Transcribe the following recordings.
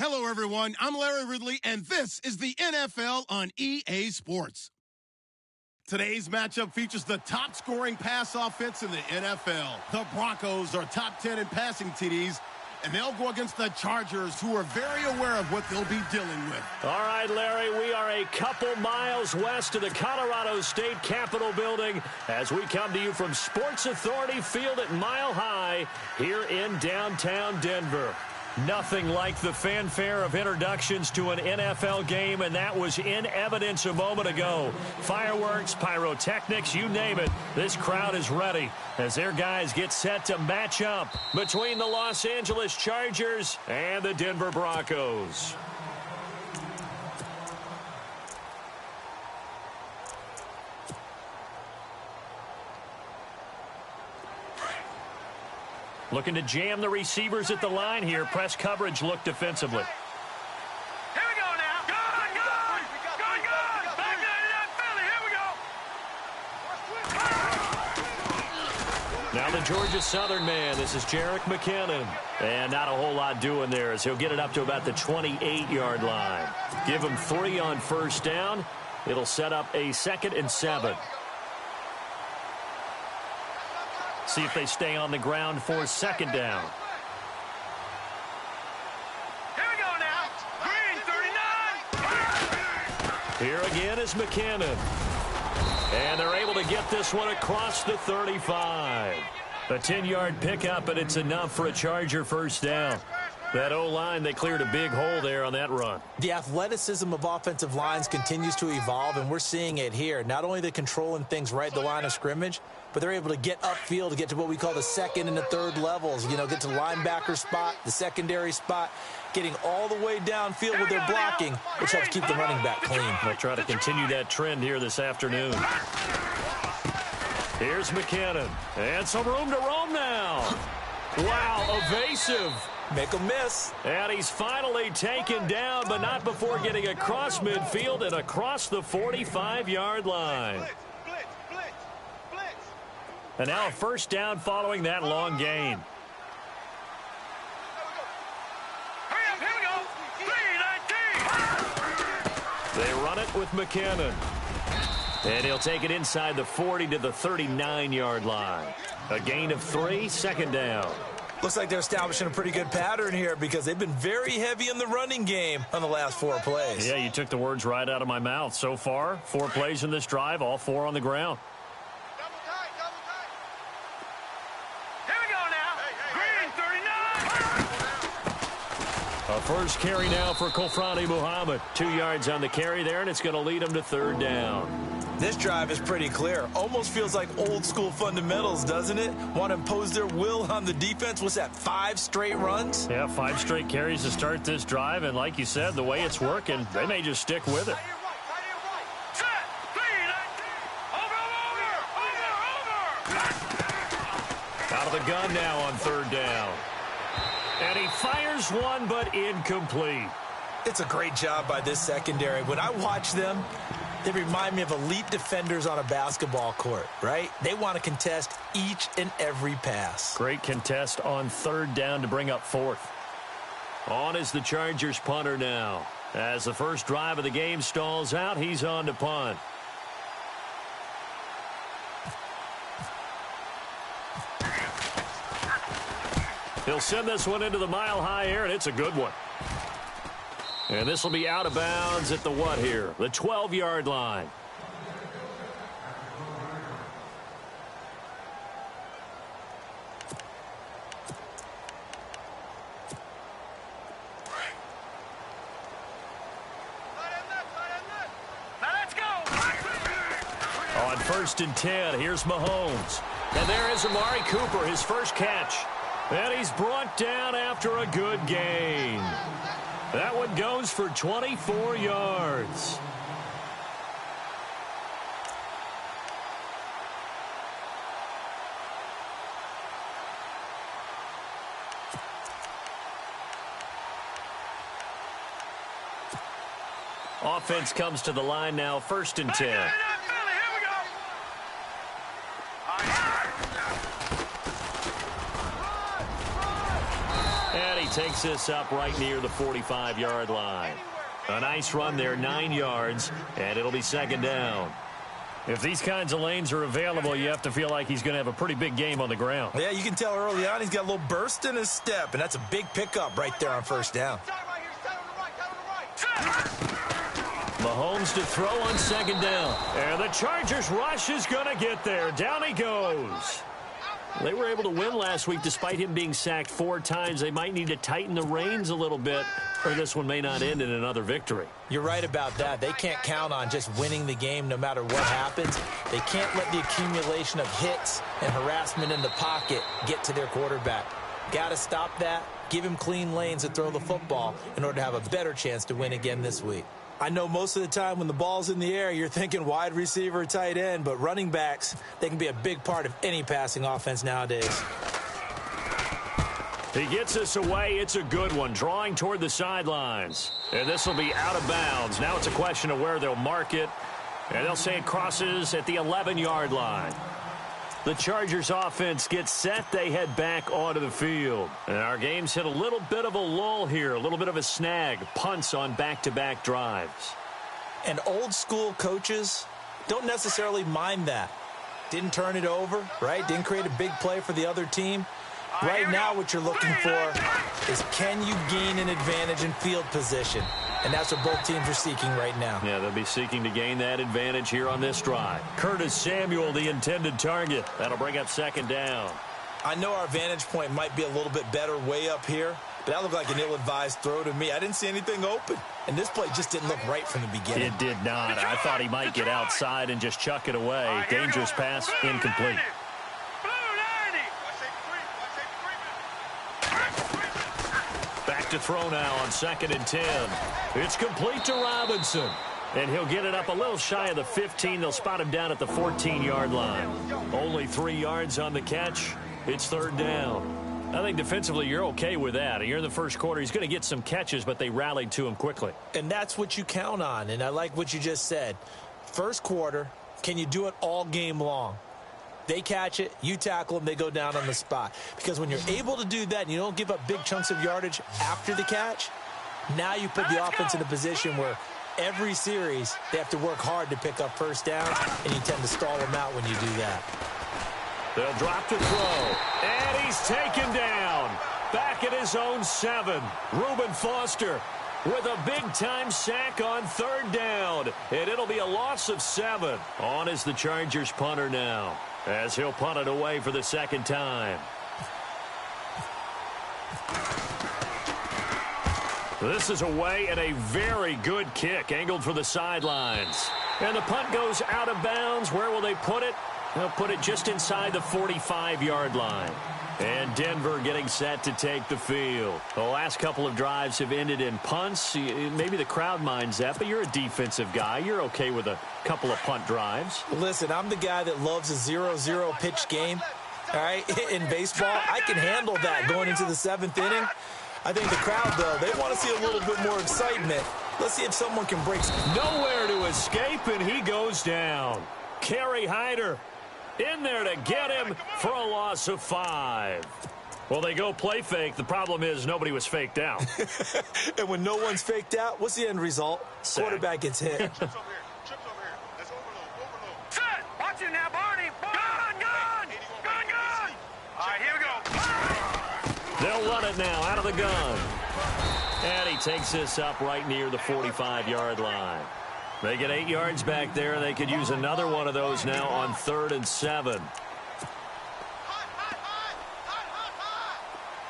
Hello, everyone. I'm Larry Ridley, and this is the NFL on EA Sports. Today's matchup features the top-scoring pass offense in the NFL. The Broncos are top 10 in passing TDs, and they'll go against the Chargers, who are very aware of what they'll be dealing with. All right, Larry, we are a couple miles west of the Colorado State Capitol building as we come to you from Sports Authority Field at Mile High here in downtown Denver. Nothing like the fanfare of introductions to an NFL game, and that was in evidence a moment ago. Fireworks, pyrotechnics, you name it. This crowd is ready as their guys get set to match up between the Los Angeles Chargers and the Denver Broncos. Looking to jam the receivers at the line here. Press coverage look defensively. Here we go now. Good. Back into that Philly. Here we go. Now the Georgia Southern man. This is Jerick McKinnon. And not a whole lot doing there as he'll get it up to about the 28-yard line. Give him 3 on first down. It'll set up a 2nd and 7. See if they stay on the ground for 2nd down. Here we go now. Green 39. Here again is McKinnon. And they're able to get this one across the 35. A 10-yard pickup, and it's enough for a Charger first down. That O-line, they cleared a big hole there on that run. The athleticism of offensive lines continues to evolve, and we're seeing it here. Not only are they controlling things right at the line of scrimmage, but they're able to get upfield to get to what we call the 2nd and the 3rd levels. You know, get to the linebacker spot, the secondary spot, getting all the way downfield with their blocking, which helps keep the running back clean. They'll try to continue that trend here this afternoon. Here's McKinnon. And some room to roam now. Wow, evasive. Make a miss. And he's finally taken down, but not before getting across midfield and across the 45-yard line. Blitz. And now a first down following that long gain. Hurry up, here we go. 3-19. They run it with McKinnon. And he'll take it inside the 40 to the 39-yard line. A gain of 3, 2nd down. Looks like they're establishing a pretty good pattern here because they've been very heavy in the running game on the last 4 plays. Yeah, you took the words right out of my mouth. So far, 4 plays in this drive, all 4 on the ground. Double tight. Here we go now. Green 39. A first carry now for Kofrani Muhammad. 2 yards on the carry there, and it's going to lead him to 3rd down. This drive is pretty clear. Almost feels like old school fundamentals, doesn't it? Want to impose their will on the defense. What's that, 5 straight runs? Yeah, 5 straight carries to start this drive, and like you said, the way it's working, they may just stick with it. Set. 3-19. Over. Out of the gun now on 3rd down. And he fires one, but incomplete. It's a great job by this secondary. When I watch them, they remind me of elite defenders on a basketball court, right? They want to contest each and every pass. Great contest on 3rd down to bring up 4th. On is the Chargers punter now. As the first drive of the game stalls out, he's on to punt. He'll send this one into the mile-high air, and it's a good one. And this will be out of bounds at the what here? The 12-yard line. Now let's go. On 1st and 10, here's Mahomes. And there is Amari Cooper, his first catch. And he's brought down after a good gain. That one goes for 24 yards. Offense comes to the line now, 1st and 10. And he takes this up right near the 45-yard line. A nice run there, 9 yards, and it'll be second down. If these kinds of lanes are available, you have to feel like he's going to have a pretty big game on the ground. Yeah, you can tell early on he's got a little burst in his step, and that's a big pickup right there on first down. Mahomes to throw on second down. And the Chargers rush is going to get there. Down he goes. They were able to win last week despite him being sacked 4 times. They might need to tighten the reins a little bit, or this one may not end in another victory. You're right about that. They can't count on just winning the game no matter what happens. They can't let the accumulation of hits and harassment in the pocket get to their quarterback. Got to stop that. Give him clean lanes to throw the football in order to have a better chance to win again this week. I know most of the time when the ball's in the air, you're thinking wide receiver, tight end, but running backs, they can be a big part of any passing offense nowadays. He gets us away. It's a good one, drawing toward the sidelines. And this will be out of bounds. Now it's a question of where they'll mark it. And they'll say it crosses at the 11-yard line. The Chargers offense gets set. They head back onto the field. And our game's hit a little bit of a lull here, a little bit of a snag. Punts on back-to-back drives. And old school coaches don't necessarily mind that. Didn't turn it over, right? Didn't create a big play for the other team. Right now what you're looking for is, can you gain an advantage in field position? And that's what both teams are seeking right now. Yeah, they'll be seeking to gain that advantage here on this drive. Curtis Samuel, the intended target. That'll bring up second down. I know our vantage point might be a little bit better way up here, but that looked like an ill-advised throw to me. I didn't see anything open. And this play just didn't look right from the beginning. It did not. I thought he might get outside and just chuck it away. Dangerous pass, incomplete. Back to throw now on 2nd and 10. It's complete to Robinson. And he'll get it up a little shy of the 15. They'll spot him down at the 14-yard line. Only 3 yards on the catch. It's third down. I think defensively you're okay with that. You're in the first quarter. He's going to get some catches, but they rallied to him quickly. And that's what you count on. And I like what you just said. First quarter, can you do it all game long? They catch it, you tackle them, they go down on the spot. Because when you're able to do that and you don't give up big chunks of yardage after the catch, now you put the offense in a position where every series they have to work hard to pick up first down, and you tend to stall them out when you do that. They'll drop to throw, and he's taken down. Back at his own 7, Reuben Foster with a big-time sack on third down. And it'll be a loss of 7. On is the Chargers punter now, as he'll punt it away for the second time. This is away and a very good kick, angled for the sidelines. And the punt goes out of bounds. Where will they put it? They'll put it just inside the 45-yard line. And Denver getting set to take the field. The last couple of drives have ended in punts. Maybe the crowd minds that, but you're a defensive guy. You're okay with a couple of punt drives. Listen, I'm the guy that loves a 0-0 pitch game. All right, in baseball, I can handle that going into the 7th inning. I think the crowd, though, they want to see a little bit more excitement. Let's see if someone can break. Nowhere to escape, and he goes down. Kerry Hyder in there to get him for a loss of 5. Well, they go play fake. The problem is nobody was faked out. And when no one's faked out, what's the end result? Sack. Quarterback gets hit. Trips over here. Let's overload. Set. Watch it now, Barney. Gun. All right, here we go. They'll run it now out of the gun. And he takes this up right near the 45-yard line. They get 8 yards back there, and they could use another one of those now on 3rd and 7.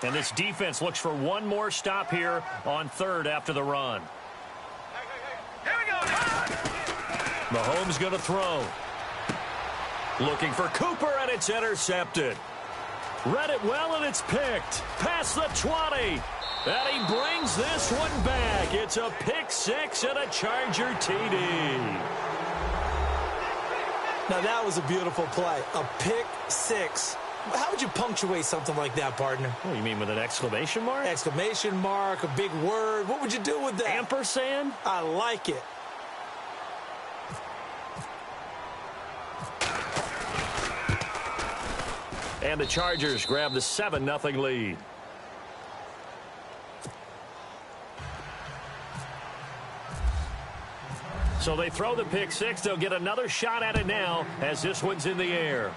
And this defense looks for one more stop here on 3rd after the run. Here we go. Mahomes going to throw. Looking for Cooper, and it's intercepted. Read it well, and it's picked. Past the 20. And he brings this one back. It's a pick 6 and a Charger TD. Now, that was a beautiful play. A pick 6. How would you punctuate something like that, partner? What, you mean with an exclamation mark? Exclamation mark, a big word. What would you do with that? Ampersand? I like it. And the Chargers grab the 7-0 lead. So they throw the pick six. They'll get another shot at it now as this one's in the air.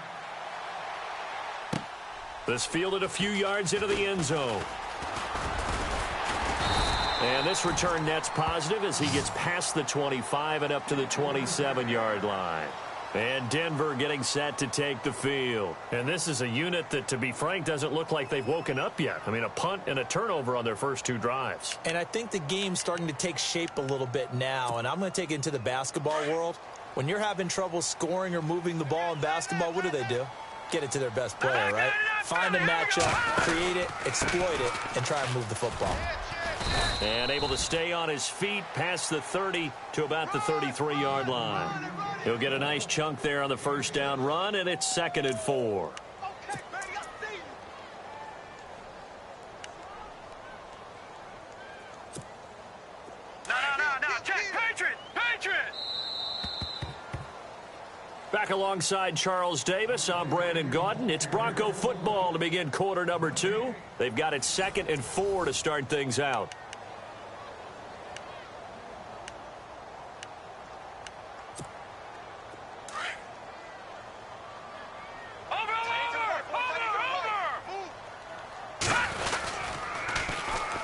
This fielded a few yards into the end zone. And this return net's positive as he gets past the 25 and up to the 27-yard line. And Denver getting set to take the field. And this is a unit that, to be frank, doesn't look like they've woken up yet. I mean, a punt and a turnover on their first two drives. And I think the game's starting to take shape a little bit now. And I'm going to take it into the basketball world. When you're having trouble scoring or moving the ball in basketball, what do? Get it to their best player, right? Find a matchup, create it, exploit it, and try and move the football. And able to stay on his feet past the 30 to about the 33-yard line. He'll get a nice chunk there on the first down run, and it's 2nd and 4. No. Check. Patriot. Back alongside Charles Davis, I'm Brandon Gaudin. It's Bronco football to begin quarter number 2. They've got it 2nd and 4 to start things out.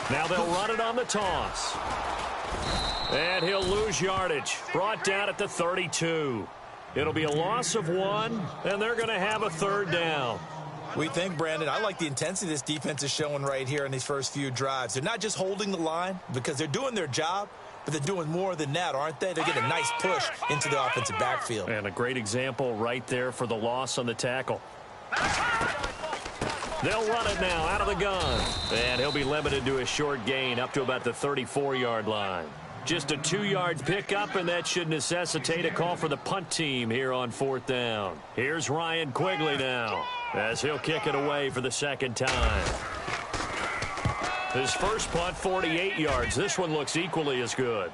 Now they'll run it on the toss. And he'll lose yardage. Brought down at the 32. It'll be a loss of 1, and they're going to have a 3rd down. We think, Brandon, I like the intensity this defense is showing right here in these first few drives. They're not just holding the line because they're doing their job, but they're doing more than that, aren't they? They're getting a nice push into the offensive backfield. And a great example right there for the loss on the tackle. They'll run it now out of the gun. And he'll be limited to a short gain up to about the 34-yard line. Just a 2-yard pickup, and that should necessitate a call for the punt team here on 4th down. Here's Ryan Quigley now as he'll kick it away for the 2nd time. His first punt, 48 yards. This one looks equally as good.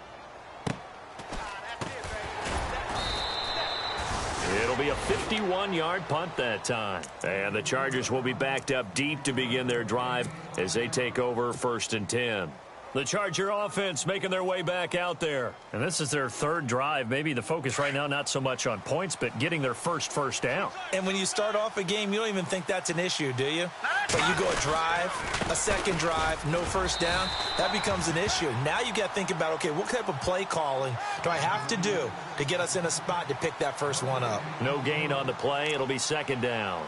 It'll be a 51-yard punt that time. And the Chargers will be backed up deep to begin their drive as they take over 1st and 10. The Charger offense making their way back out there. And this is their 3rd drive. Maybe the focus right now not so much on points, but getting their first down. And when you start off a game, you don't even think that's an issue, do you? But you go a drive, a 2nd drive, no 1st down, that becomes an issue. Now you got to think about, okay, what type of play calling do I have to do to get us in a spot to pick that first one up? No gain on the play. It'll be 2nd down.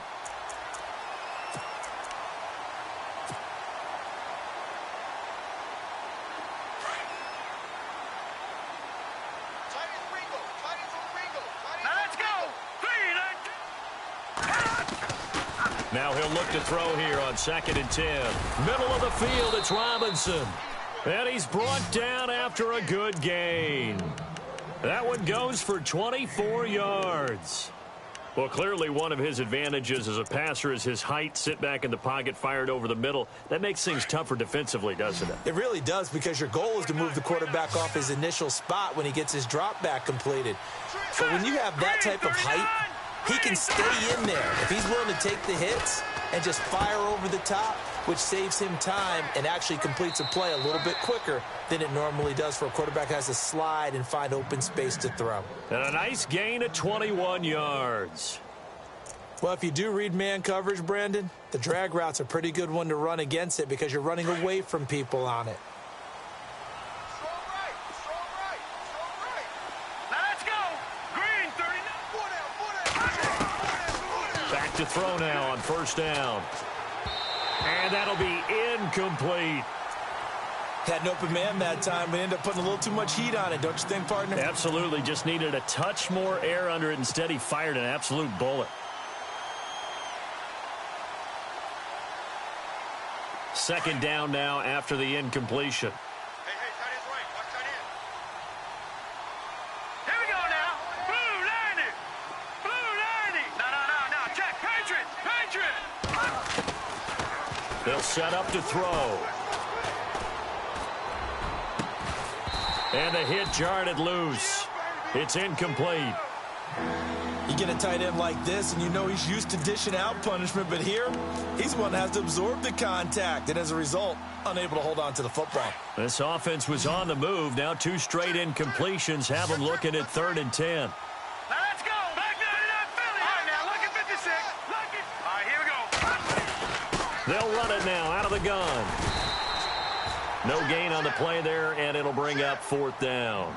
Now he'll look to throw here on 2nd and 10. Middle of the field, it's Robinson. And he's brought down after a good gain. That one goes for 24 yards. Well, clearly one of his advantages as a passer is his height. Sit back in the pocket, fired over the middle. That makes things tougher defensively, doesn't it? It really does, because your goal is to move the quarterback off his initial spot when he gets his drop back completed. But when you have that type of height, he can stay in there if he's willing to take the hits and just fire over the top, which saves him time and actually completes a play a little bit quicker than it normally does for a quarterback who has to slide and find open space to throw. And a nice gain of 21 yards. Well, if you do read man coverage, Brandon, the drag route's a pretty good one to run against it because you're running away from people on it. To throw now on 1st down. And that'll be incomplete. Had an open man that time, but ended up putting a little too much heat on it, don't you think, partner? Absolutely. Just needed a touch more air under it. Instead, he fired an absolute bullet. 2nd down now after the incompletion. They'll set up to throw. And the hit jarred it loose. It's incomplete. You get a tight end like this, and you know he's used to dishing out punishment, but here, he's the one that has to absorb the contact, and as a result, unable to hold on to the football. This offense was on the move. Now 2 straight incompletions have them looking at 3rd and 10. Now let's go. Back down to that Philly. All right, now look at 56. Look it. All right, here we go. They'll run it now out of the gun. No gain on the play there, and it'll bring up 4th down.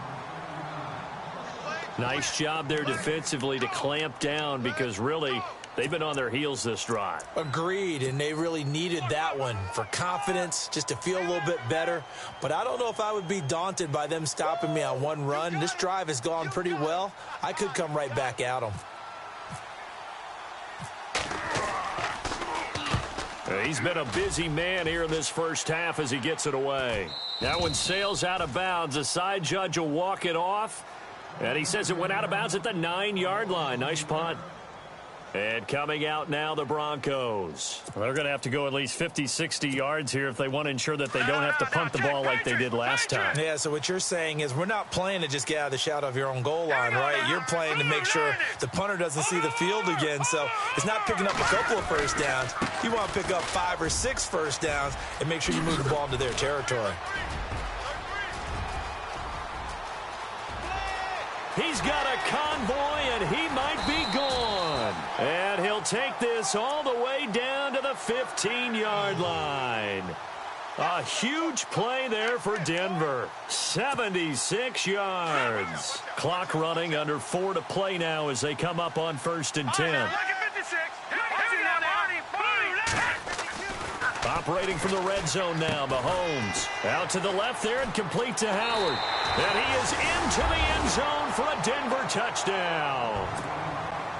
Nice job there defensively to clamp down because really they've been on their heels this drive. Agreed, and they really needed that one for confidence, just to feel a little bit better. But I don't know if I would be daunted by them stopping me on one run. This drive has gone pretty well. I could come right back at them. He's been a busy man here in this first half as he gets it away. That one sails out of bounds. The side judge will walk it off. And he says it went out of bounds at the 9-yard line. Nice punt. And coming out now, the Broncos. Well, they're going to have to go at least 50, 60 yards here if they want to ensure that they don't have to punt the ball like they did last time. Yeah, so what you're saying is we're not playing to just get out of the shadow of your own goal line, right? You're playing to make sure the punter doesn't see the field again. So it's not picking up a couple of first downs. You want to pick up 5 or 6 first downs and make sure you move the ball into their territory. He's got a convoy, and he might be gone. And he'll take this all the way down to the 15-yard line. A huge play there for Denver. 76 yards. Clock running under 4 to play now as they come up on 1st and 10. Operating from the red zone now, Mahomes. Out to the left there and complete to Howard. And he is into the end zone for a Denver touchdown.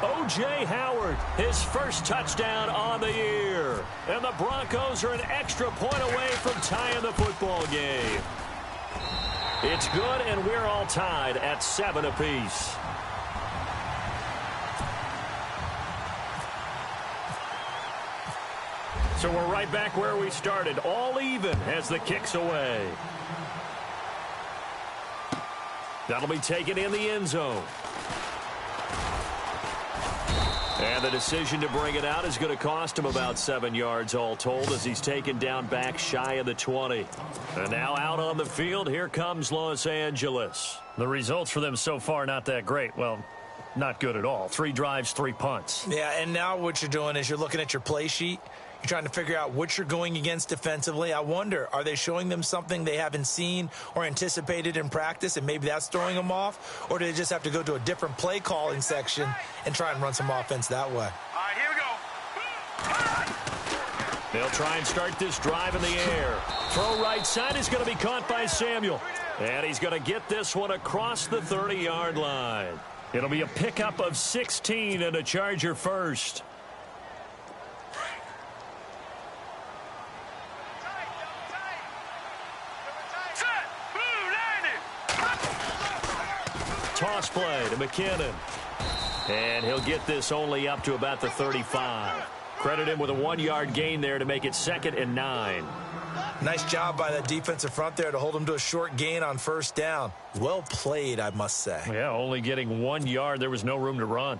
O.J. Howard, his first touchdown on the year. And the Broncos are an extra point away from tying the football game. It's good, and we're all tied at 7 apiece. So we're right back where we started, all even as the kick's away. That'll be taken in the end zone. And the decision to bring it out is going to cost him about 7 yards all told as he's taken down back shy of the 20. And now out on the field, here comes Los Angeles. The results for them so far not that great. Well, not good at all. 3 drives, 3 punts. Yeah, and now what you're doing is you're looking at your play sheet. You're trying to figure out what you're going against defensively. I wonder, are they showing them something they haven't seen or anticipated in practice, and maybe that's throwing them off? Or do they just have to go to a different play calling section and try and run some offense that way? All right, here we go. They'll try and start this drive in the air. Throw right side is going to be caught by Samuel. And he's going to get this one across the 30-yard line. It'll be a pickup of 16 and a Charger first. Toss play to McKinnon. And he'll get this only up to about the 35. Credit him with a 1-yard gain there to make it 2nd and 9. Nice job by that defensive front there to hold him to a short gain on 1st down. Well played, I must say. Yeah, only getting 1 yard. There was no room to run.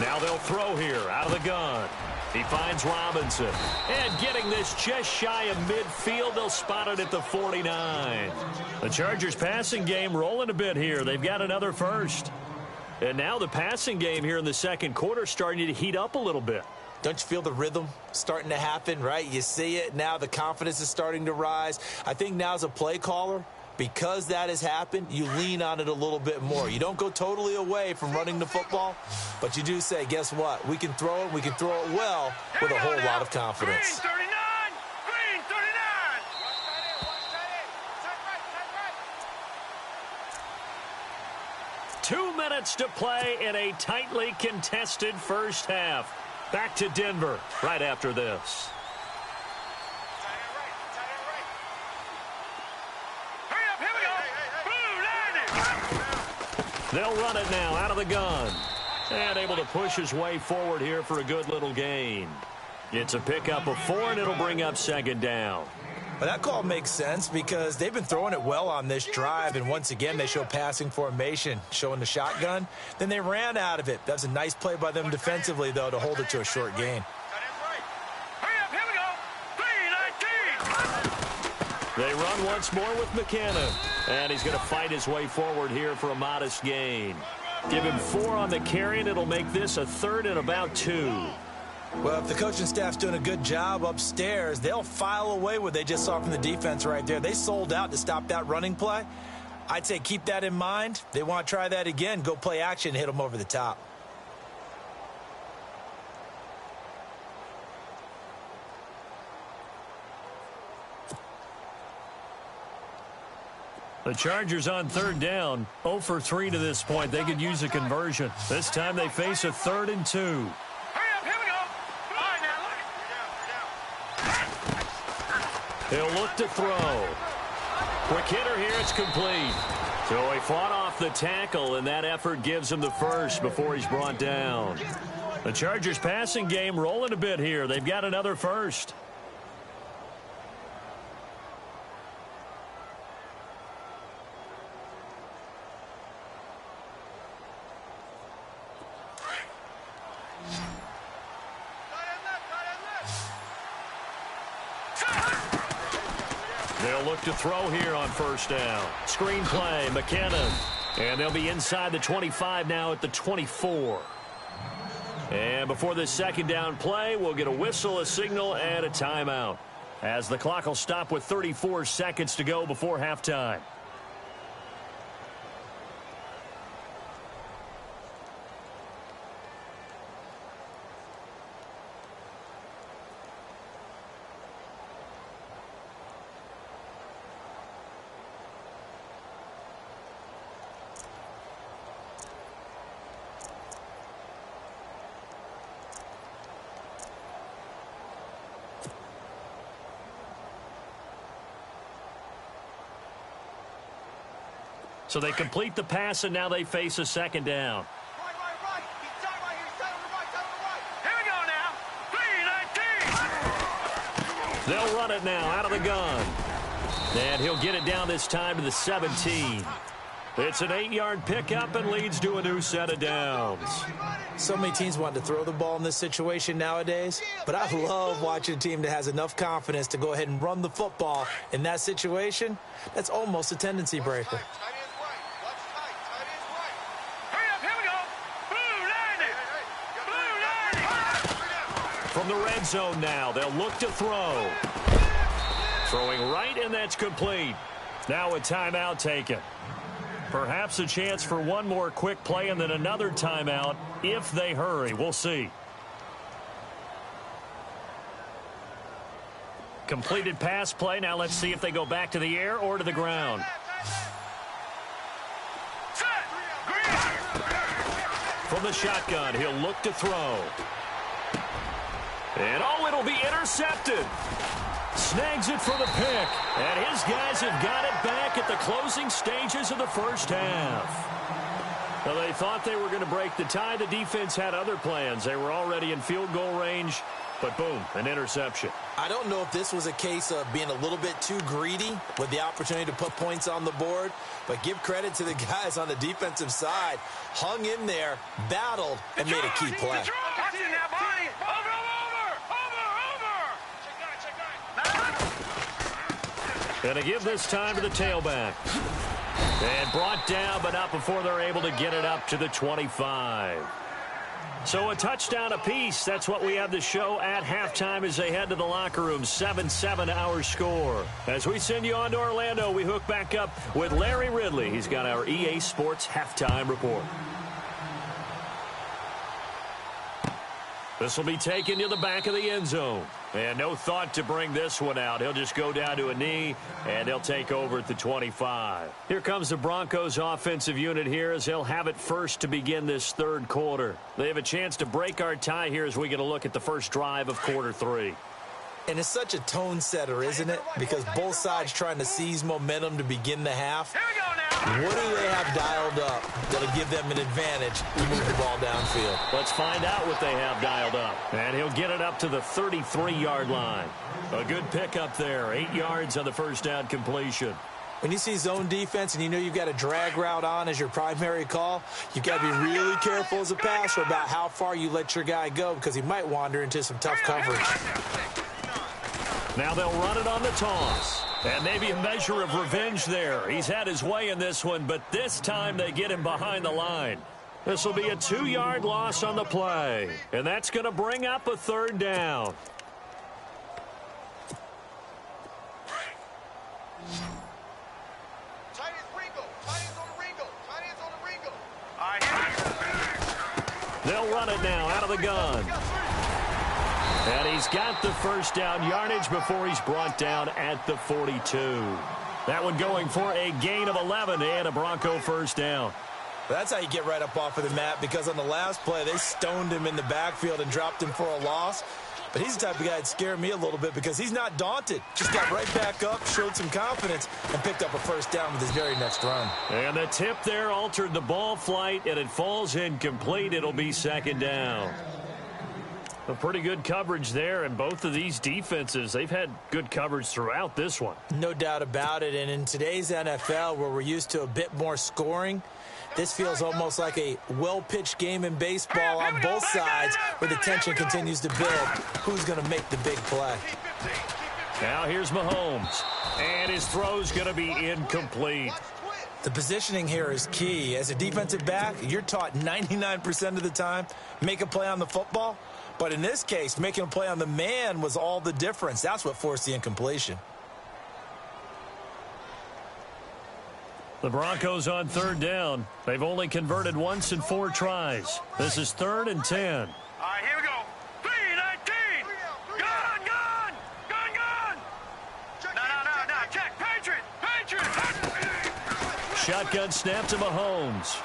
Now they'll throw here out of the gun. He finds Robinson. And getting this just shy of midfield, they'll spot it at the 49. The Chargers passing game rolling a bit here. They've got another first. And now the passing game here in the second quarter starting to heat up a little bit. Don't you feel the rhythm starting to happen, right? You see it now. The confidence is starting to rise. I think now as a play caller, because that has happened, you lean on it a little bit more. You don't go totally away from running the football, but you do say, guess what? We can throw it. We can throw it well with a whole lot of confidence. Green 39! Green 2 39! minutes to play in a tightly contested first half. Back to Denver right after this. They'll run it now out of the gun. And able to push his way forward here for a good little gain. It's a pickup of 4, and it'll bring up second down. Well, that call makes sense because they've been throwing it well on this drive, and once again they show passing formation, showing the shotgun. Then they ran out of it. That's a nice play by them defensively, though, to hold it to a short gain. They run once more with McKinnon, and he's going to fight his way forward here for a modest gain. Give him 4 on the carry, and it'll make this a 3rd and about 2. Well, if the coaching staff's doing a good job upstairs, they'll file away what they just saw from the defense right there. They sold out to stop that running play. I'd say keep that in mind. They want to try that again, go play action, hit them over the top. The Chargers on 3rd down, 0 for 3 to this point. They could use a conversion. This time they face a 3rd and 2. He'll look to throw. Quick hitter here, it's complete. So he fought off the tackle, and that effort gives him the first before he's brought down. The Chargers passing game rolling a bit here. They've got another first. They'll look to throw here on 1st down. Screen play, McKinnon. And they'll be inside the 25 now at the 24. And before this 2nd down play, we'll get a whistle, a signal, and a timeout, as the clock will stop with 34 seconds to go before halftime. So they complete the pass, and now they face a 2nd down. Here we go now. 3-19. They'll run it now out of the gun. And he'll get it down this time to the 17. It's an 8-yard pickup and leads to a new set of downs. So many teams want to throw the ball in this situation nowadays, but I love watching a team that has enough confidence to go ahead and run the football in that situation. That's almost a tendency breaker. From the red zone now, they'll look to throw. Throwing right, and that's complete. Now a timeout taken. Perhaps a chance for one more quick play and then another timeout if they hurry. We'll see. Completed pass play. Now let's see if they go back to the air or to the ground. From the shotgun, he'll look to throw. And oh, it'll be intercepted. Snags it for the pick. And his guys have got it back at the closing stages of the first half. Well, they thought they were going to break the tie. The defense had other plans. They were already in field goal range. But boom, an interception. I don't know if this was a case of being a little bit too greedy with the opportunity to put points on the board, but give credit to the guys on the defensive side. Hung in there, battled, and made a key play. Going to give this time to the tailback. And brought down, but not before they're able to get it up to the 25. So a touchdown apiece. That's what we have to show at halftime as they head to the locker room. 7-7 our score. As we send you on to Orlando, we hook back up with Larry Ridley. He's got our EA Sports halftime report. This will be taken to the back of the end zone. And no thought to bring this one out. He'll just go down to a knee, and they'll take over at the 25. Here comes the Broncos offensive unit here as they'll have it first to begin this third quarter. They have a chance to break our tie here as we get a look at the first drive of quarter three. And it's such a tone setter, isn't it? Because both sides trying to seize momentum to begin the half. What do they have dialed up that'll give them an advantage to move the ball downfield? Let's find out what they have dialed up. And he'll get it up to the 33-yard line. A good pickup there. 8 yards on the first down completion. When you see zone defense and you know you've got a drag route on as your primary call, you've got to be really careful as a passer about how far you let your guy go because he might wander into some tough coverage. Now they'll run it on the toss. And maybe a measure of revenge there. He's had his way in this one, but this time they get him behind the line. This will be a 2-yard loss on the play. And that's going to bring up a third down. They'll run it now out of the gun. And he's got the first down yardage before he's brought down at the 42. That one going for a gain of 11 and a Bronco first down. That's how you get right up off of the mat, because on the last play, they stoned him in the backfield and dropped him for a loss. But he's the type of guy that scared me a little bit because he's not daunted. Just got right back up, showed some confidence, and picked up a first down with his very next run. And the tip there altered the ball flight, and it falls incomplete. It'll be second down. A pretty good coverage there, and both of these defenses, they've had good coverage throughout this one. No doubt about it, and in today's NFL, where we're used to a bit more scoring, this feels almost like a well-pitched game in baseball on both sides where the tension continues to build. Who's going to make the big play? Now here's Mahomes, and his throw's going to be incomplete. The positioning here is key. As a defensive back, you're taught 99% of the time, make a play on the football. But in this case, making a play on the man was all the difference. That's what forced the incompletion. The Broncos on third down. They've only converted once in 4 tries. This is 3rd and 10. All right, here we go. 3-19. Gun. No. Check. Patriot. Shotgun snap to Mahomes.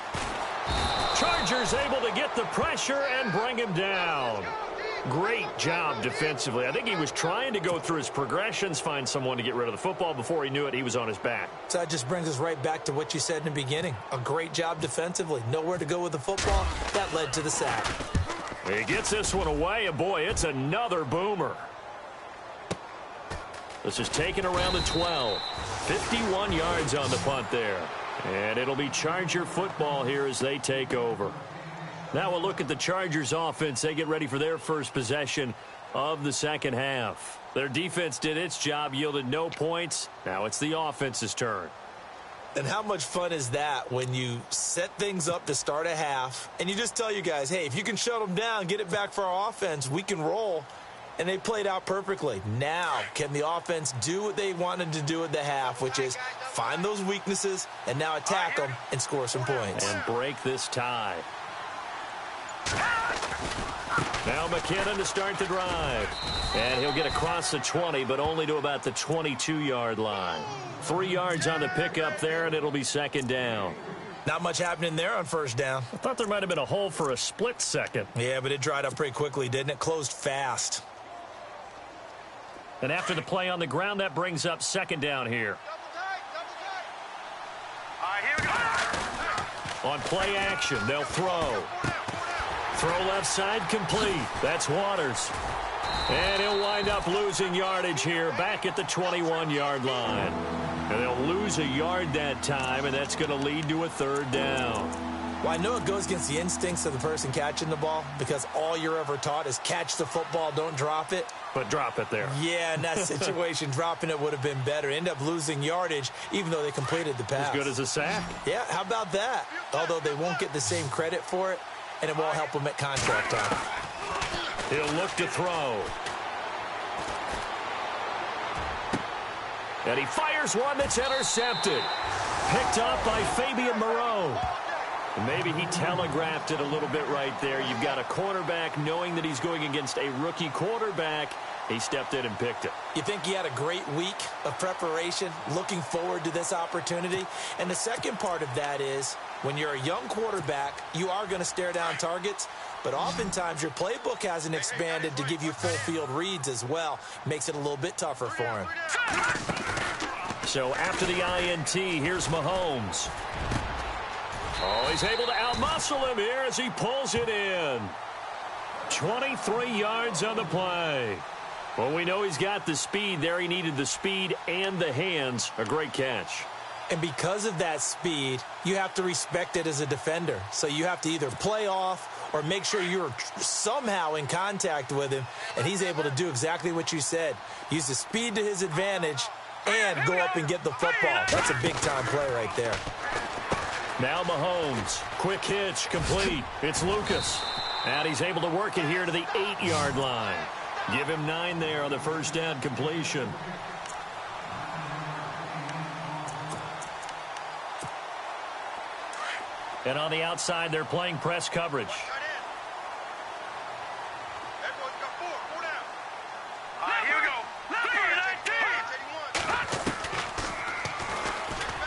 Chargers able to get the pressure and bring him down. Great job defensively. I think he was trying to go through his progressions, find someone to get rid of the football. Before he knew it, he was on his back. So that just brings us right back to what you said in the beginning. A great job defensively. Nowhere to go with the football. That led to the sack. He gets this one away, and boy, it's another boomer. This is taken around the 12. 51 yards on the punt there. And it'll be Charger football here as they take over. Now we'll look at the Chargers offense. They get ready for their first possession of the second half. Their defense did its job, yielded no points. Now it's the offense's turn. And how much fun is that when you set things up to start a half and you just tell you guys, hey, if you can shut them down, get it back for our offense, we can roll. And they played out perfectly. Now, can the offense do what they wanted to do at the half, which is find those weaknesses and now attack them and score some points. And break this tie. Now McKinnon to start the drive. And he'll get across the 20, but only to about the 22-yard line. 3 yards on the pickup there, and it'll be second down. Not much happening there on first down. I thought there might have been a hole for a split second. Yeah, but it dried up pretty quickly, didn't it? Closed fast. And after the play on the ground, that brings up second down here. All right, here we go. On play action, they'll throw. Throw left side complete. That's Waters. And he'll wind up losing yardage here back at the 21-yard line. And they'll lose a yard that time, and that's going to lead to a third down. Well, I know it goes against the instincts of the person catching the ball because all you're ever taught is catch the football, don't drop it. But drop it there. Yeah, in that situation, dropping it would have been better. End up losing yardage, even though they completed the pass. As good as a sack. Yeah, how about that? Although they won't get the same credit for it, and it won't help them at contract time. He'll look to throw. And he fires one that's intercepted. Picked off by Fabian Moreau. Maybe he telegraphed it a little bit right there. You've got a cornerback knowing that he's going against a rookie quarterback. He stepped in and picked it. You think he had a great week of preparation, looking forward to this opportunity? And the second part of that is, when you're a young quarterback, you are going to stare down targets, but oftentimes your playbook hasn't expanded to give you full field reads as well. Makes it a little bit tougher for him. So after the INT, here's Mahomes. Oh, he's able to outmuscle him here as he pulls it in. 23 yards on the play. Well, we know he's got the speed there. He needed the speed and the hands. A great catch. And because of that speed, you have to respect it as a defender. So you have to either play off or make sure you're somehow in contact with him. And he's able to do exactly what you said. Use the speed to his advantage and go up and get the football. That's a big-time play right there. Now Mahomes. Quick hitch, complete. It's Lucas. And he's able to work it here to the 8-yard line. Give him 9 there on the first down completion. And on the outside, they're playing press coverage.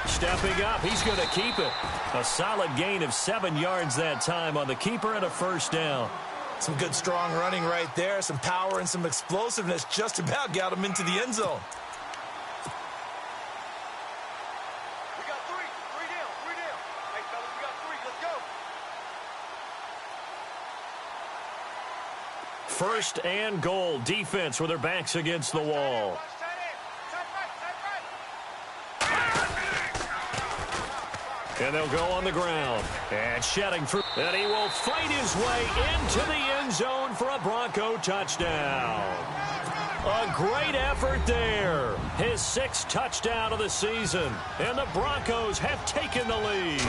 Stepping up, he's going to keep it. A solid gain of 7 yards that time on the keeper and a first down. Some good, strong running right there. Some power and some explosiveness just about got him into the end zone. We got three. Three down. Hey, fellas, we got 3. Let's go. First and goal. Defense with their backs against the wall. And they'll go on the ground. And shedding through. And he will fight his way into the end zone for a Bronco touchdown. A great effort there. His 6th touchdown of the season. And the Broncos have taken the lead.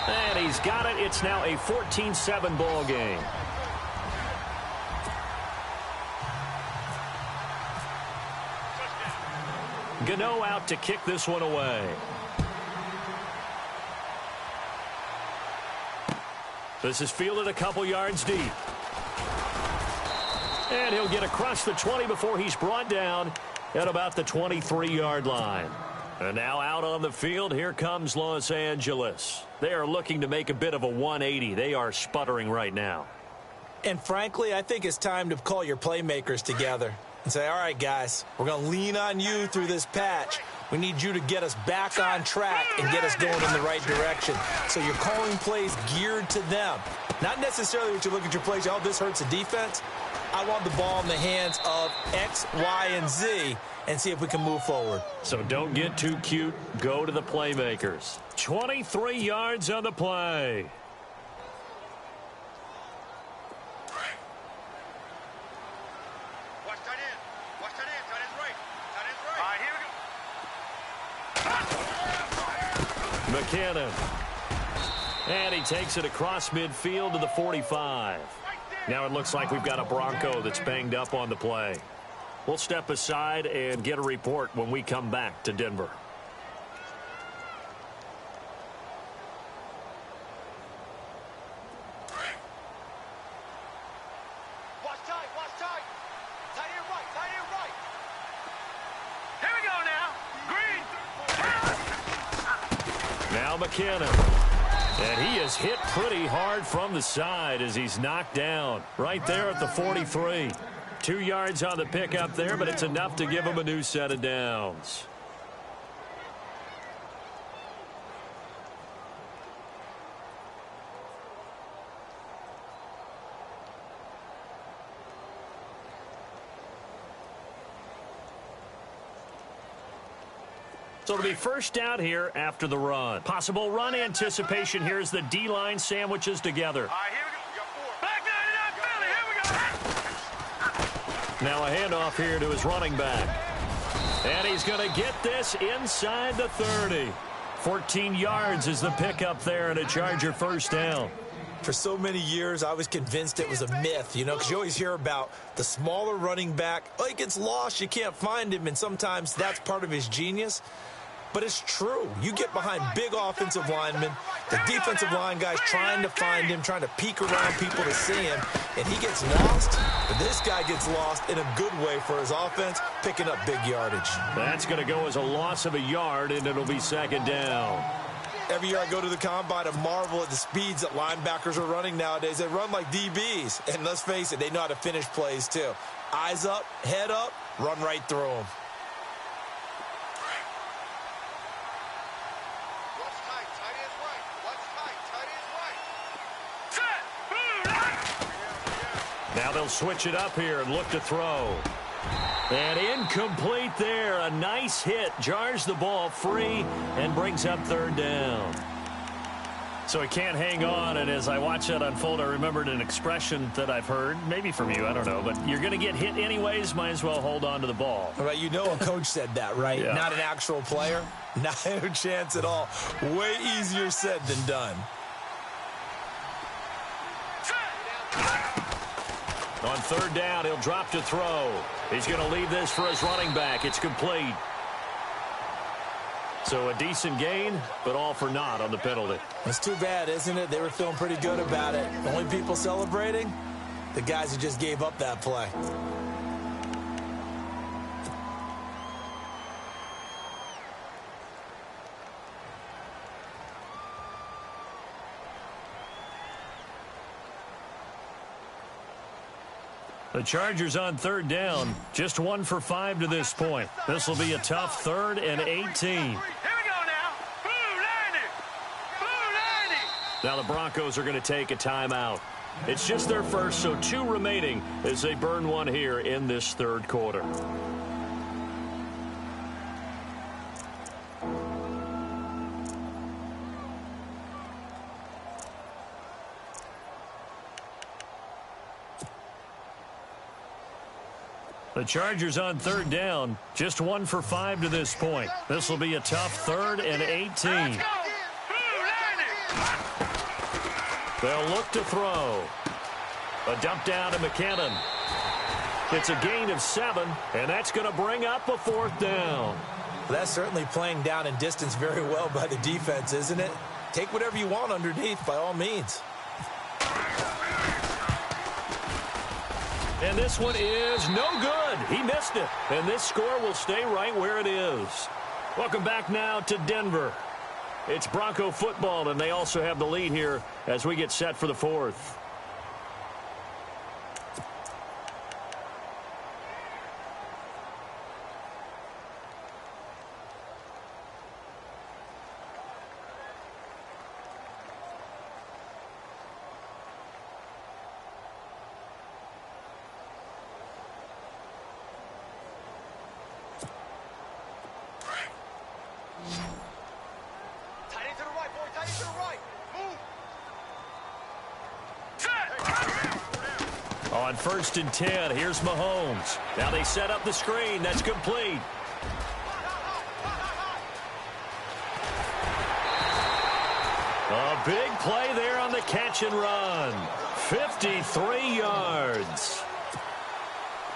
And he's got it. It's now a 14-7 ball game. Gano out to kick this one away. This is fielded a couple yards deep. And he'll get across the 20 before he's brought down at about the 23-yard line. And now out on the field, here comes Los Angeles. They are looking to make a bit of a 180. They are sputtering right now. And frankly, I think it's time to call your playmakers together and say, all right, guys, we're going to lean on you through this patch. We need you to get us back on track and get us going in the right direction. So you're calling plays geared to them. Not necessarily what you look at your plays, oh, this hurts the defense. I want the ball in the hands of X, Y, and Z and see if we can move forward. So don't get too cute. Go to the playmakers. 23 yards on the play. McKinnon. And he takes it across midfield to the 45. Now it looks like we've got a Bronco that's banged up on the play. We'll step aside and get a report when we come back to Denver. Watch tight. Tight end right. Here we go now. Green. Now McKinnon. And he is hit pretty hard from the side as he's knocked down right there at the 43. 2 yards on the pickup there, but it's enough to give him a new set of downs. So it'll be first down here after the run. Possible run anticipation here as the D-line sandwiches together. All right, here we go. We got 4. Back 99 Philly. Here we go. Now a handoff here to his running back. And he's going to get this inside the 30. 14 yards is the pickup there and a Charger first down. For so many years, I was convinced it was a myth, you know, because you always hear about the smaller running back. Oh, he gets lost, you can't find him, and sometimes that's part of his genius. But it's true. You get behind big offensive linemen, the defensive line guys trying to find him, trying to peek around people to see him, and he gets lost. But this guy gets lost in a good way for his offense, picking up big yardage. That's going to go as a loss of a yard, and it'll be second down. Every year I go to the combine and marvel at the speeds that linebackers are running nowadays. They run like DBs. And let's face it, they know how to finish plays too. Eyes up, head up, run right through him. Now they'll switch it up here and look to throw. And incomplete there. A nice hit. Jars the ball free and brings up third down. So he can't hang on, and as I watch that unfold, I remembered an expression that I've heard, maybe from you, I don't know, but you're going to get hit anyways, might as well hold on to the ball. Right, you know a coach said that, right? Yeah. Not an actual player. Not a chance at all. Way easier said than done. On third down, he'll drop to throw. He's going to leave this for his running back. It's complete. So a decent gain, but all for naught on the penalty. It's too bad, isn't it? They were feeling pretty good about it. The only people celebrating? The guys who just gave up that play. The Chargers on third down, just 1 for 5 to this point. This will be a tough 3rd and 18. Here we go now. Now the Broncos are going to take a timeout. It's just their first, so 2 remaining as they burn one here in this third quarter. The Chargers on third down, just 1 for 5 to this point. This will be a tough 3rd and 18. They'll look to throw. A dump down to McKinnon. It's a gain of 7, and that's going to bring up a 4th down. That's certainly playing down in distance very well by the defense, isn't it? Take whatever you want underneath, by all means. And this one is no good. He missed it. And this score will stay right where it is. Welcome back now to Denver. It's Bronco football, and they also have the lead here as we get set for the 4th. On 1st and 10, here's Mahomes. Now they set up the screen. That's complete. A big play there on the catch and run. 53 yards.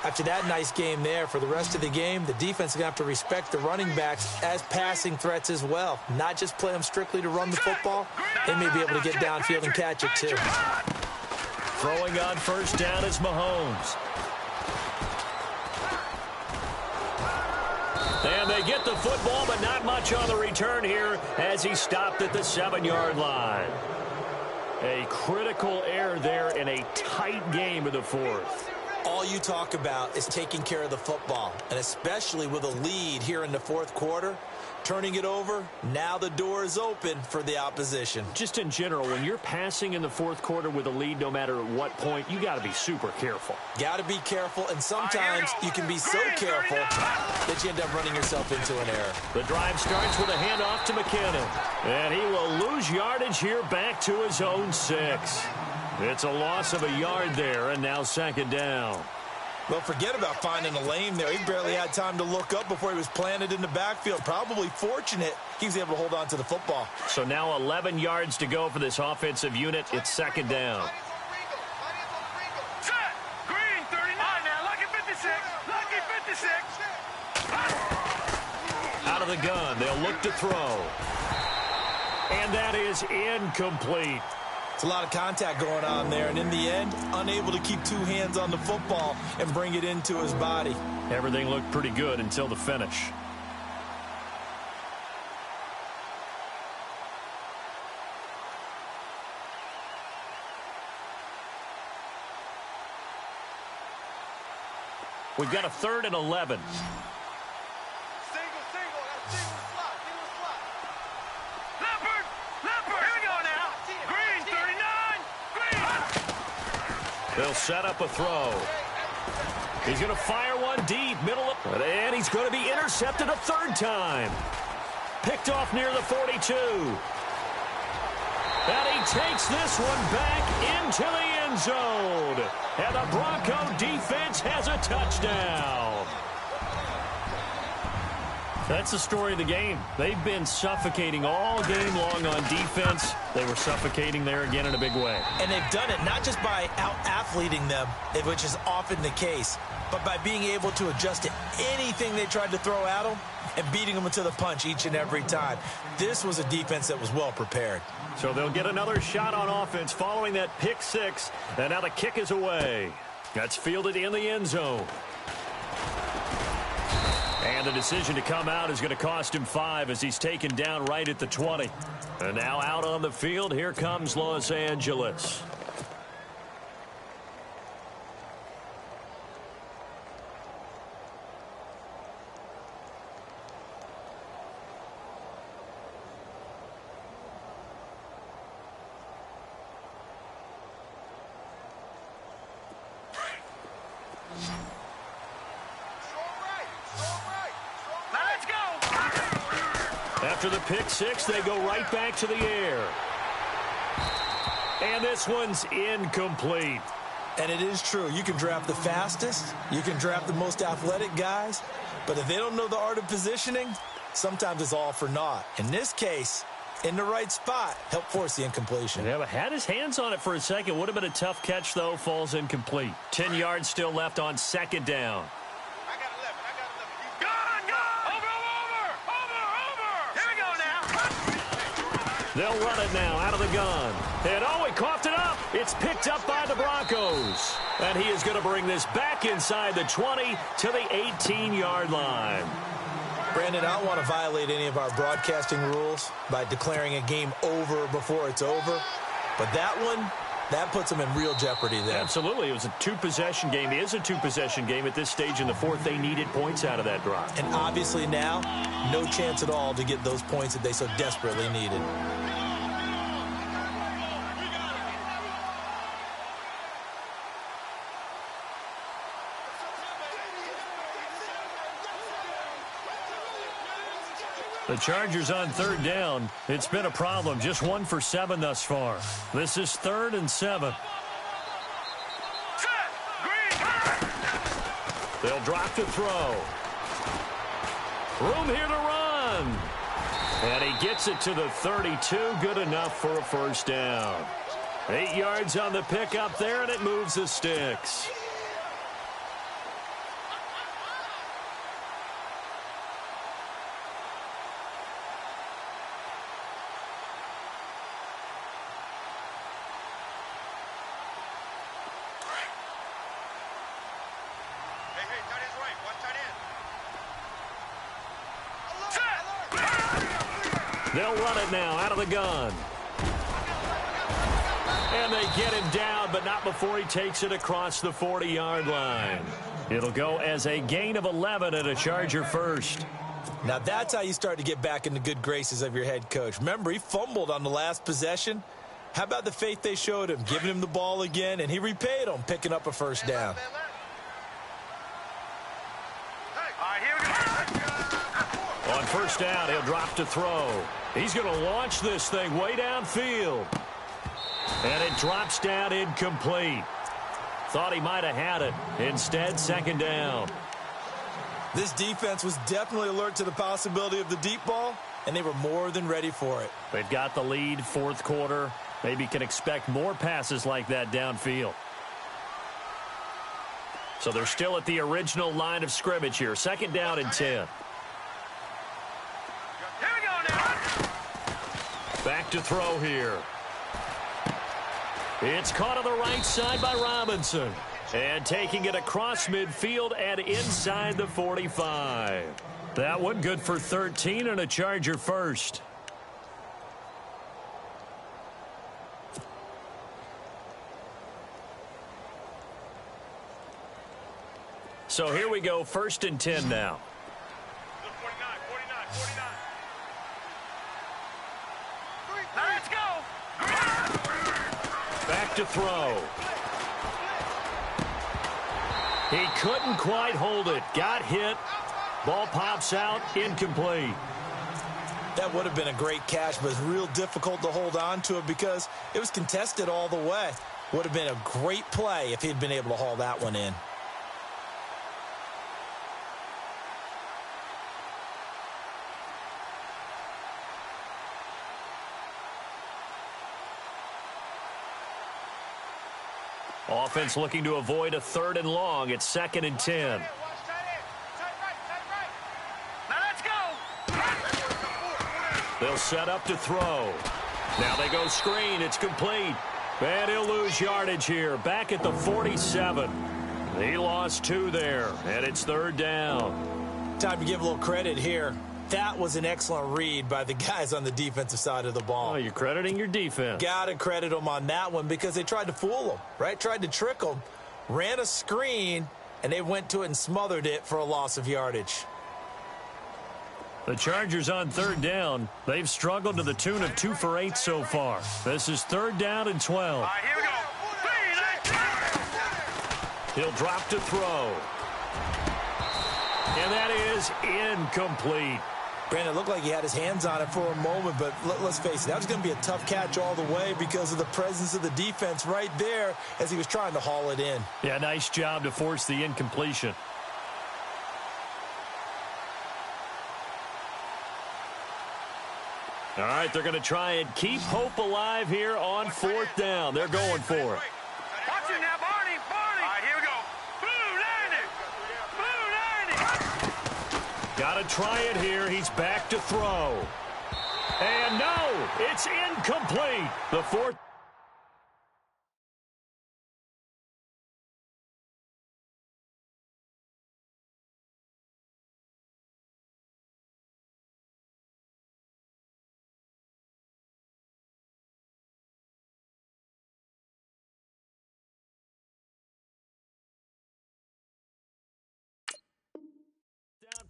After that nice game there, for the rest of the game, the defense is going to have to respect the running backs as passing threats as well. Not just play them strictly to run the football. They may be able to get downfield and catch it too. Throwing on 1st down is Mahomes. And they get the football, but not much on the return here as he stopped at the 7-yard line. A critical error there in a tight game in the 4th. All you talk about is taking care of the football, and especially with a lead here in the 4th quarter. Turning it over, now the door is open for the opposition. Just in general, when you're passing in the 4th quarter with a lead, no matter at what point, you got to be super careful. Got to be careful, and sometimes you can be so careful that you end up running yourself into an error. The drive starts with a handoff to McKinnon, and he will lose yardage here back to his own 6. It's a loss of a yard there, and now 2nd down. Well, forget about finding a lane there. He barely had time to look up before he was planted in the backfield. Probably fortunate he was able to hold on to the football. So now 11 yards to go for this offensive unit. It's 2nd down. Set. Green, 39. Now, lucky 56. Lucky 56. Out of the gun. They'll look to throw. And that is incomplete. It's a lot of contact going on there, and in the end, unable to keep 2 hands on the football and bring it into his body. Everything looked pretty good until the finish. We've got a 3rd and 11. They'll set up a throw. He's going to fire one deep, middle of, and he's going to be intercepted a 3rd time. Picked off near the 42. And he takes this one back into the end zone. And the Bronco defense has a touchdown. That's the story of the game. They've been suffocating all game long on defense. They were suffocating there again in a big way. And they've done it not just by out-athleting them, which is often the case, but by being able to adjust to anything they tried to throw at them and beating them to the punch each and every time. This was a defense that was well prepared. So they'll get another shot on offense following that pick 6. And now the kick is away. That's fielded in the end zone. And the decision to come out is going to cost him 5 as he's taken down right at the 20. And now out on the field, here comes Los Angeles. After the pick 6, they go right back to the air. And this one's incomplete. And it is true. You can draft the fastest. You can draft the most athletic guys. But if they don't know the art of positioning, sometimes it's all for naught. In this case, in the right spot, helped force the incompletion. Yeah, but had his hands on it for a second. Would have been a tough catch, though. Falls incomplete. 10 yards still left on 2nd down. They'll run it now out of the gun. And he coughed it up. It's picked up by the Broncos. And he is going to bring this back inside the 20 to the 18-yard line. Brandon, I don't want to violate any of our broadcasting rules by declaring a game over before it's over. But that one, that puts them in real jeopardy there. Absolutely. It was a 2-possession game. It is a 2-possession game at this stage in the 4th. They needed points out of that drive. And obviously now, no chance at all to get those points that they so desperately needed. The Chargers on 3rd down. It's been a problem. Just 1 for 7 thus far. This is 3rd and 7. They'll drop to throw. Room here to run. And he gets it to the 32. Good enough for a 1st down. 8 yards on the pickup there, and it moves the sticks. They'll run it now out of the gun. And they get him down, but not before he takes it across the 40-yard line. It'll go as a gain of 11 and a Charger 1st. Now that's how you start to get back in the good graces of your head coach. Remember, he fumbled on the last possession. How about the faith they showed him, giving him the ball again, and he repaid them, picking up a 1st down. On 1st down, he'll drop to throw. He's going to launch this thing way downfield. And it drops down incomplete. Thought he might have had it. Instead, 2nd down. This defense was definitely alert to the possibility of the deep ball, and they were more than ready for it. They've got the lead, 4th quarter. Maybe can expect more passes like that downfield. So they're still at the original line of scrimmage here. 2nd down and 10. Back to throw here. It's caught on the right side by Robinson. And taking it across midfield and inside the 45. That one good for 13 and a Charger 1st. So here we go, 1st and 10 now. 49, 49. Now let's go. Back to throw. He couldn't quite hold it. Got hit. Ball pops out, incomplete. That would have been a great catch, but it's real difficult to hold on to it because it was contested all the way. Would have been a great play if he'd been able to haul that one in. Offense looking to avoid a 3rd and long. It's 2nd and 10. Now let's go. They'll set up to throw. Now they go screen. It's complete. And he'll lose yardage here. Back at the 47. He lost 2 there. And it's 3rd down. Time to give a little credit here. That was an excellent read by the guys on the defensive side of the ball. Oh, you're crediting your defense. Got to credit them on that one because they tried to fool them, right? Tried to trick them. Ran a screen, and they went to it and smothered it for a loss of yardage. The Chargers on 3rd down. They've struggled to the tune of 2 for 8 so far. This is 3rd down and 12. All right, here we go. He'll drop to throw. And that is incomplete. Brandon, it looked like he had his hands on it for a moment, but let's face it, that was going to be a tough catch all the way because of the presence of the defense right there as he was trying to haul it in. Yeah, nice job to force the incompletion. All right, they're going to try and keep hope alive here on 4th down. They're going for it. Watch it now, Barney. All right, here we go. Got to try it here. He's back to throw. And no, it's incomplete. The 4th.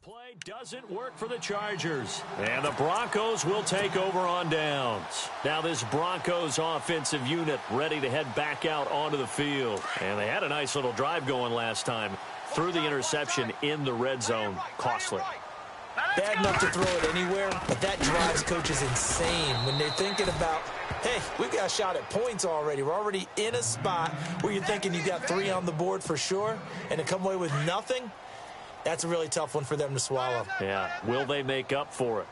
Play doesn't work for the Chargers. And the Broncos will take over on downs. Now this Broncos offensive unit ready to head back out onto the field. And they had a nice little drive going last time. Threw the interception in the red zone. Costly. Bad enough to throw it anywhere, but that drives coaches insane when they're thinking about, hey, we've got a shot at points already. We're already in a spot where you're thinking you got 3 on the board for sure, and to come away with nothing, that's a really tough one for them to swallow. Yeah, will they make up for it?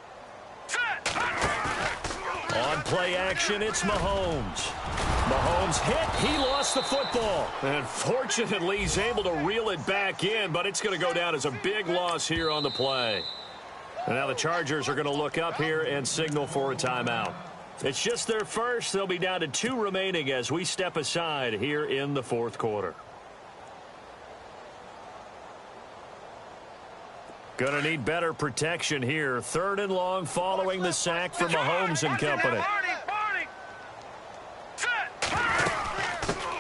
On play action, it's Mahomes. Mahomes hit. He lost the football. And fortunately, he's able to reel it back in, but it's going to go down as a big loss here on the play. And now the Chargers are going to look up here and signal for a timeout. It's just their first. They'll be down to 2 remaining as we step aside here in the 4th quarter. Going to need better protection here. 3rd and long following the sack for Mahomes and company.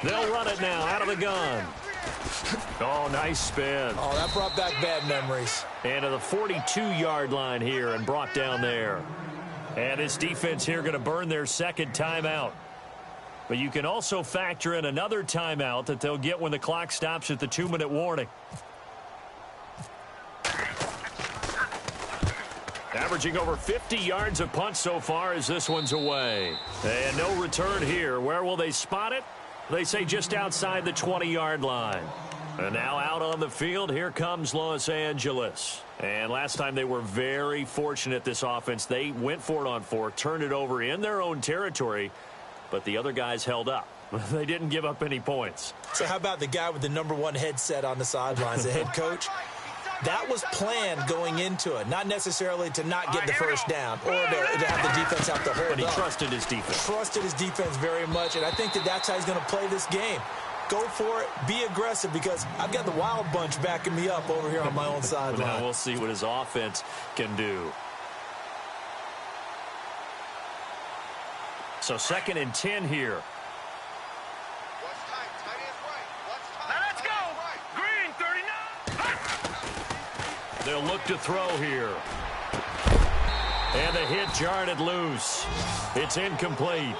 They'll run it now out of the gun. Oh, nice spin. Oh, that brought back bad memories. And to the 42-yard line here and brought down there. And this defense here going to burn their 2nd timeout. But you can also factor in another timeout that they'll get when the clock stops at the 2-minute warning. Averaging over 50 yards of punt so far as this one's away. And no return here. Where will they spot it? They say just outside the 20-yard line. And now out on the field, here comes Los Angeles. And last time they were very fortunate, this offense. They went for it on 4, turned it over in their own territory, but the other guys held up. They didn't give up any points. So how about the guy with the #1 headset on the sidelines, the head coach? That was planned going into it, not necessarily to not get the first down or to have the defense have to hold up. But he trusted his defense. Trusted his defense very much, and I think that's how he's going to play this game. Go for it, be aggressive, because I've got the wild bunch backing me up over here on my own sideline. Now we'll see what his offense can do. So 2nd and 10 here. Let's go. Green, 39. They'll look to throw here. And the hit jarred it loose. It's incomplete.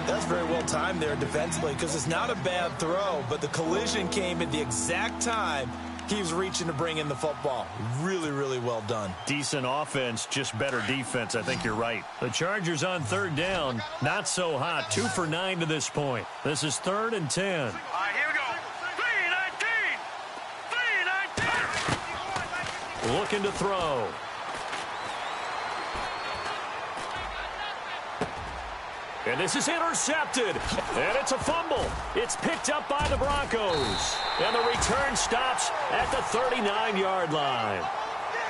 That's very well timed there defensively because it's not a bad throw, but the collision came at the exact time he was reaching to bring in the football. Really, really well done. Decent offense, just better defense. I think you're right. The Chargers on third down. Not so hot. 2 for 9 to this point. This is 3rd and 10. All right, here we go. 3-19. 3-19. Looking to throw. And this is intercepted. And it's a fumble. It's picked up by the Broncos. And the return stops at the 39-yard line.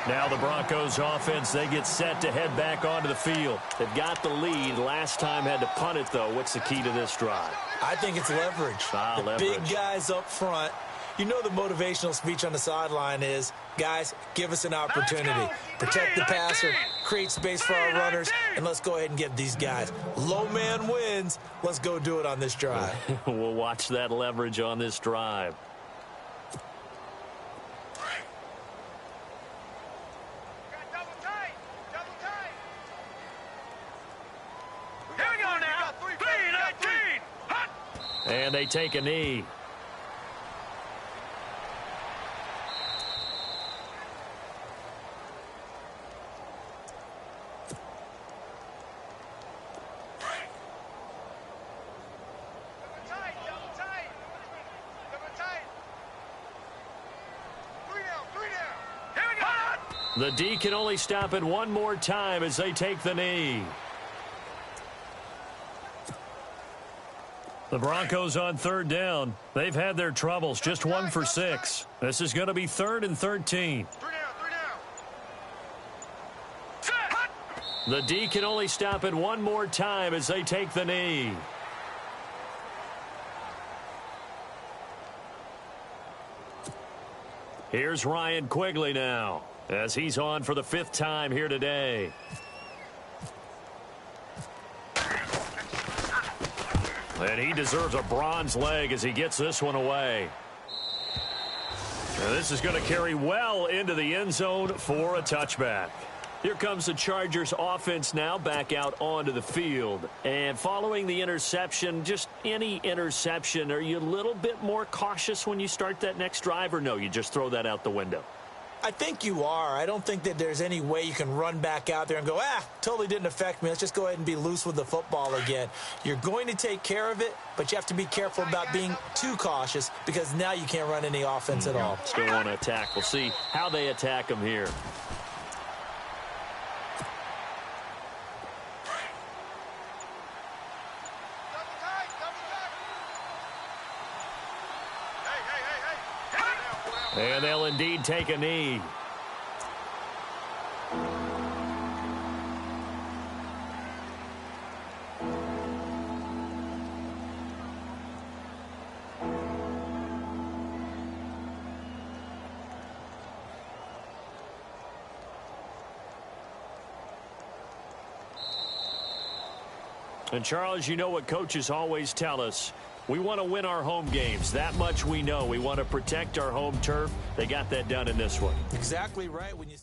Now the Broncos offense, they get set to head back onto the field. They've got the lead. Last time had to punt it, though. What's the key to this drive? I think it's leverage. Leverage. Big guys up front. You know the motivational speech on the sideline is, guys, give us an opportunity. Protect the passer, create space for our runners, and let's go ahead and get these guys. Low man wins. Let's go do it on this drive. We'll watch that leverage on this drive. Here we go now. 3-19. Hut. And they take a knee. The D can only stop it one more time as they take the knee. The Broncos on third down. They've had their troubles, just 1 for 6. This is going to be 3rd and 13. 3 down. The D can only stop it one more time as they take the knee. Here's Ryan Quigley now, as he's on for the 5th time here today. And he deserves a bronze leg as he gets this one away. Now this is going to carry well into the end zone for a touchback. Here comes the Chargers offense now back out onto the field. And following the interception, just any interception, are you a little bit more cautious when you start that next drive, or no, you just throw that out the window? I think you are. I don't think that there's any way you can run back out there and go, totally didn't affect me. Let's just go ahead and be loose with the football again. You're going to take care of it, but you have to be careful about being too cautious because now you can't run any offense at all. Still want to attack. We'll see how they attack them here. And they'll indeed take a knee. And Charles, you know what coaches always tell us. We want to win our home games. That much we know. We want to protect our home turf. They got that done in this one. Exactly right. When you